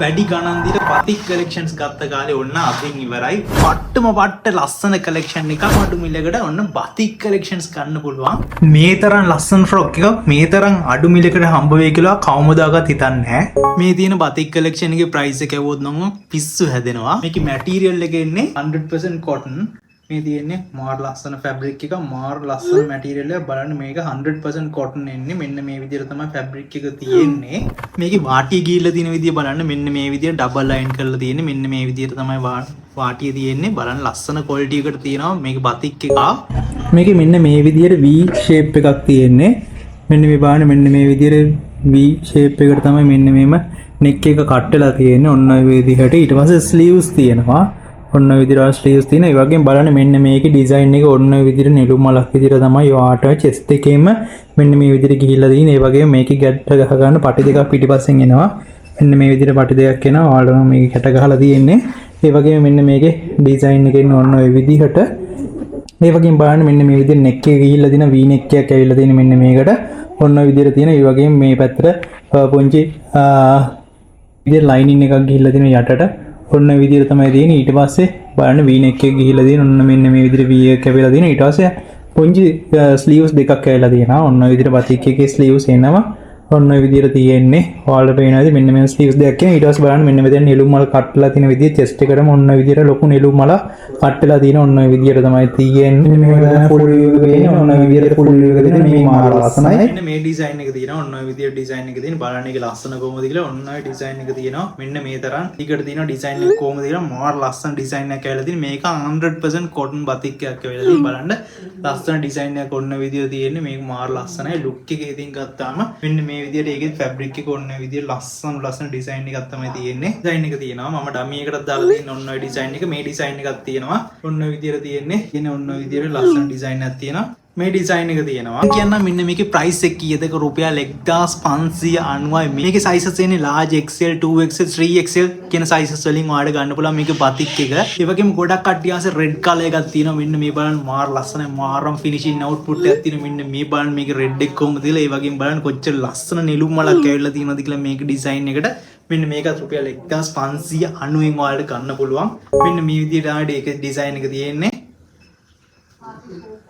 වැඩි ගණන් දීලා පතික් කලෙක්ෂන්ස් ගත්ත කාලේ ඔන්න අදින් ඉවරයි. පට්ට ලස්සන කලෙක්ෂන් එකක් අඩු මිලකට ඔන්න බතික් කලෙක්ෂන්ස් ගන්න පුළුවන්. මේ තරම් ලස්සන ෆ්‍රොක් එකක් මේ තරම් අඩු මිලකට හම්බ වෙයි කියලා කවමදාකවත් හිතන්නේ නැහැ. මේ තියෙන බතික් කලෙක්ෂන් එකේ ප්‍රයිස් එක ඇහුවොත් නම් පිස්සු හැදෙනවා. මේකේ මැටීරියල් එක එන්නේ 100% cotton. මේ තියෙන්නේ මාර ලස්සන ෆැබ්‍රික් එක මාර ලස්සන මැටීරියල් එක බලන්න මේක 100% cotton එන්නේ මෙන්න මේ විදිහට තමයි ෆැබ්‍රික් එක තියෙන්නේ මේකේ වාටිය ගිහිල්ලා තියෙන විදිය බලන්න මෙන්න මේ විදිහට ඩබල් ලයින් කරලා තියෙන්නේ මෙන්න මේ විදිහට තමයි වාටිය තියෙන්නේ බලන්න ලස්සන ක්වොලිටි එකකට තියෙනවා මේක බතික් එක මේකේ මෙන්න මේ විදිහට V shape එකක් තියෙන්නේ මෙන්න මේ බලන්න මෙන්න මේ විදිහට V shape එකට තමයි මෙන්න මේම neck එක කට් වෙලා තියෙන්නේ ඔන්න ඔය විදිහට ඊට පස්සේ sleeves තියෙනවා ඔන්න ඔය විදිහට ස්ලීව්ස් තියෙන. ඒ වගේම බලන්න මෙන්න මේකේ ඩිසයින් එක ඔන්න ඔය විදිහට නෙළුම් මලක් විදිහට තමයි යාට chest එකේම මෙන්න මේ විදිහට ගිහිල්ලා තියෙන්නේ. ඒ වගේම මේකේ ගැට් ගහ ගන්න පටි දෙකක් පිටිපස්සෙන් එනවා. මෙන්න මේ විදිහට පටි දෙකක් එනවා. ඔයාලම මේකේ කැට ගහලා තියෙන්නේ. ඒ වගේම මෙන්න මේකේ ඩිසයින් එකේ ඔන්න ඔය විදිහට. ඒ වගේම බලන්න මෙන්න මේ විදිහට neck එක ගිහිල්ලා තියෙන V neck එකක් ඇවිල්ලා තියෙන මෙන්න මේකට. ඔන්න ඔය විදිහට තියෙන. ඒ වගේම මේ පැත්තට පොන්චි විදිහට ලයිනින් එකක් ගිහිල්ලා තියෙන යටට. ඔන්න විදිහට තමයි තියෙන්නේ ඊට පස්සේ බලන්න V neck එක ගිහිලා තියෙන ඔන්න මෙන්න මේ විදිහට V එක කැපිලා තියෙන ඊට පස්සේ පොන්චි ස්ලීව්ස් දෙකක් ඇවිල්ලා තියෙනවා ඔන්න විදිහට බතික් එකේ ස්ලීව්ස් එනවා ඔන්න විදිහට තියෙන්නේ ඔයාලට පේනවාද මෙන්න මේ ස්ලීව්ස් දෙකක් කියන ඊට පස්සේ බලන්න මෙන්න මෙතන නෙළුම් මල කට්ටලා තියෙන විදිහ chest එකටම ඔන්න විදිහට ලොකු නෙළුම් මල කට්ටලා තියෙන ඔන්න විදිහට තමයි තියෙන්නේ මේ ෆුල් වෙන්නේ ඔන්න විදිහට ෆුල් එක දෙන මේ මාර ලස්සනයි මෙන්න මේ ඩිසයින් එක තියෙනවා ඔන්න විදිහට ඩිසයින් එක තියෙන බලන්න ඒක ලස්සන කොහොමද කියලා ඔන්න ඔය ඩිසයින් එක තියෙනවා මෙන්න මේ තරම් ටිකට තියෙනවා ඩිසයින් එක කොහොමද කියලා මාර ලස්සන ඩිසයින් එකක් ඇවිල්ලා තියෙන මේක 100% cotton බතික් එකක් ඇවිල්ලා තියෙන බලන්න ලස්සන ඩිසයින් එකක් ඔන්න විදිහට තියෙන්නේ මේක මාර ලස්සනයි ලුක් එක ඉතින් ගත්තාම මෙන්න මේ විදිහට ඒකේ ෆැබ්‍රික් එක ඔන්න විදිහට ලස්සන ඩිසයින් එකක් තමයි තියෙන්නේ ඩිසයින් එක තියෙනවා මම ඩමි එකකට දාලා තියෙන ඔන්න ඔය ඩිසයින් එක මේ ඩිසයින් එකක් තියෙනවා ඔන්න විදිහට තියෙන්නේ ඉතින් ඔන්න විදිහට ලස්සන ඩිසයින් එකක් තියෙනවා මේ ඩිසයින් එක තියෙනවා කියන්න මෙන්න මේකේ ප්‍රයිස් එක කීයද රුපියල් 1590යි මේකේ සයිසස් එන්නේ large XL 2XL 3XL කියන සයිසස් වලින් ඔයාලට ගන්න පුළුවන් මේකේ බතික් එක ඒ වගේම ගොඩක් කට්ටිය ආසේ රෙඩ් කලර් එකක් තියෙනවා මෙන්න මේ බලන්න මාර ලස්සනයි මාරම් ෆිනිෂින් අවුට්පුට් එකක් තියෙනවා මෙන්න මේ බලන්න මේකේ රෙඩ් එක කොහොමද කියලා ඒ වගේම බලන්න කොච්චර ලස්සන නෙළුම් මලක් ඇවිල්ලා තියෙනවද කියලා මේක ඩිසයින් එකට මෙන්න මේකත් රුපියල් 1590න් ඔයාලට ගන්න පුළුවන් මෙන්න මේ විදිහට ආඩ ඒක ඩිසයින් එක තියෙන්නේ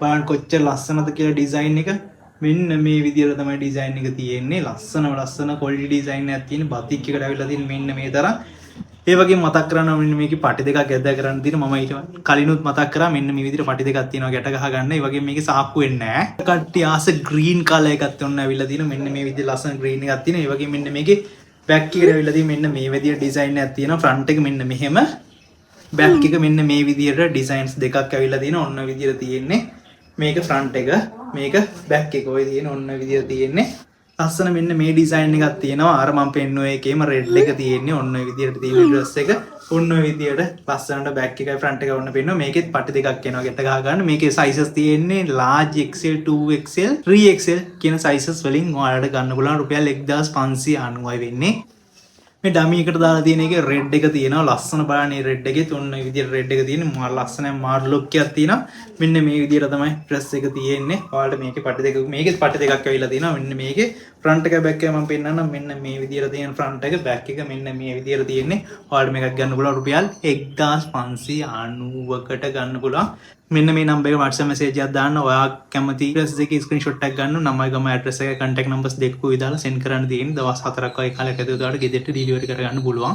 බලන්න කොච්චර ලස්සනද කියලා ඩිසයින් එක මෙන්න මේ විදිහට තමයි ඩිසයින් එක තියෙන්නේ ලස්සන ක්වොලිටි ඩිසයින් එකක් තියෙන බතික් එකට අවිලා තියෙන මෙන්න මේ තරම් ඒ වගේම මතක් කරනවා මෙන්න මේකේ පටි දෙකක් ඇදලා කරන්න තියෙන මම ඊට කලිනුත් මතක් කරා මෙන්න මේ විදිහට පටි දෙකක් තියෙනවා ගැට ගහ ගන්න ඒ වගේම මේකේ සාක්කු වෙන්නේ නැහැ කට්ටිය ආස ග්‍රීන් කලර් එකක් තියෙනවා අවිලා තියෙන මෙන්න මේ විදිහට ලස්සන ග්‍රීන් එකක් තියෙන ඒ වගේම මෙන්න මේකේ බෑක් එකට අවිලා තියෙන මෙන්න මේ විදිහට ඩිසයින් එකක් තියෙනවා ෆ්‍රන්ට් එක මෙන්න මෙහෙම බෑක් එක මෙන්න මේ විදිහට ඩිසයින්ස් දෙකක් අවිලා තියෙන ඔන්න විදිහට තියෙන්නේ මේක ෆ්‍රන්ට් එක මේක බෑක් එක ඔය තියෙන ඔන්න විදිහට තියෙන්නේ ලස්සන මෙන්න මේ ඩිසයින් එකක් තියෙනවා අර මම පෙන්නුවේ එකේම රෙඩ් එක තියෙන්නේ ඔන්න ඔය විදිහට තියෙන ඩ්‍රෙස් එක ඔන්න ඔය විදිහට ලස්සනට බෑක් එකයි ෆ්‍රන්ට් එකයි ඔන්න පෙන්නුවා මේකෙත් පටි දෙකක් එනවා ගැට ගහ ගන්න මේකේ සයිසස් තියෙන්නේ large XL 2XL 3XL කියන සයිසස් වලින් ඔයාලට ගන්න පුළුවන් රුපියල් 1590යි වෙන්නේ මේ ඩමි එකට දාලා තියෙන එකේ රෙඩ් එක තියෙනවා ලස්සන බලන්න මේ රෙඩ් එකේ ඔන්න ඔය විදිහට රෙඩ් එක තියෙන මාර ලස්සනයි මාර ලුක් එකක් තියෙනවා මෙන්න මේ විදිහට තමයි ඩ්‍රෙස් එක තියෙන්නේ ඔයාලට මේකේ පටි දෙකක් මේකෙත් පටි දෙකක් ඇවිල්ලා තියෙනවා මෙන්න මේකේ ෆ්‍රන්ට් එක බෑක් එක මම පෙන්නන්නම් මෙන්න මේ විදිහට තියෙන ෆ්‍රන්ට් එක බෑක් එක මෙන්න මේ විදිහට තියෙන්නේ ඔයාලට මේකක් ගන්න පුළුවන් රුපියල් 1590කට ගන්න පුළුවන් මෙන්න මේ නම්බර් එක WhatsApp message එකක් දාන්න ඔයා කැමති ඩ්‍රෙස් එකේ ස්ක්‍රීන්ෂොට් එකක් ගන්න නමයි ගම ඇඩ්‍රස් එක contact numbers දෙකකුයි දාලා send කරන්න තියෙන දවස් 4ක් වගේ කාලයක් ඇතුළත ඔයාලට ගෙදරට ඩිලිවරි කරගන්න පුළුවන්